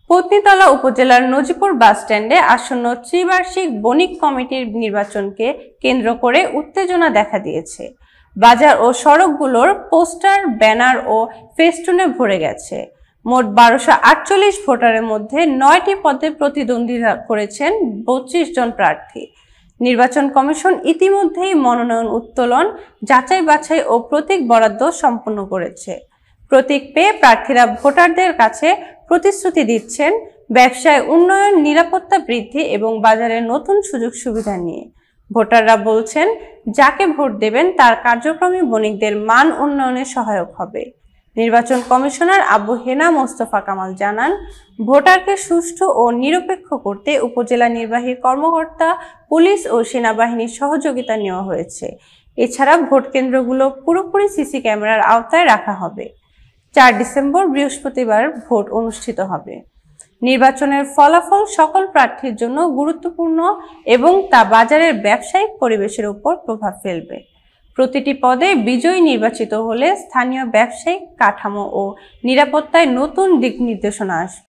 পত্নীতলা উপজেলার নজিপুর বাসস্ট্যান্ডে আসন্ন ত্রিবার্ষিক বণিক কমিটির নির্বাচনকে কেন্দ্র করে উত্তেজনা দেখা দিয়েছে। বাজার ও সড়কগুলোর পোস্টার, ব্যানার ও ফেস্টুনে ভরে গেছে। মোট 1248 ভোটারের মধ্যে 9টি পদে প্রতিদ্বন্দ্বিতা করেছেন 32 জন প্রার্থী। নির্বাচন কমিশন ইতিমধ্যেই মনোনয়ন উত্তোলন, যাচাই বাছাই ও প্রতীক বরাদ্দ সম্পন্ন করেছে। প্রতীক পেয়ে প্রার্থীরা ভোটারদের কাছে প্রতিশ্রুতি দিচ্ছেন ব্যবসায় উন্নয়ন, নিরাপত্তা বৃদ্ধি এবং বাজারের নতুন সুযোগ সুবিধা নিয়ে। ভোটাররা বলছেন, যাকে ভোট দেবেন তার কার্যক্রমই বণিকদের মান উন্নয়নে সহায়ক হবে। নির্বাচন কমিশনার আবু হেনা মোস্তফা কামাল জানান, ভোটারকে সুষ্ঠু ও নিরপেক্ষ করতে উপজেলা নির্বাহী কর্মকর্তা, পুলিশ ও সেনাবাহিনীর সহযোগিতা নেওয়া হয়েছে। এছাড়া ভোট কেন্দ্রগুলো পুরোপুরি সিসি ক্যামেরার আওতায় রাখা হবে। 4 ডিসেম্বর বৃহস্পতিবার ভোট অনুষ্ঠিত হবে। নির্বাচনের ফলাফল সকল প্রার্থীর জন্য গুরুত্বপূর্ণ এবং তা বাজারের ব্যবসায়িক পরিবেশের উপর প্রভাব ফেলবে। প্রতিটি পদে বিজয়ী নির্বাচিত হলে স্থানীয় ব্যবসায়িক কাঠামো ও নিরাপত্তায় নতুন দিক নির্দেশনা আসবে।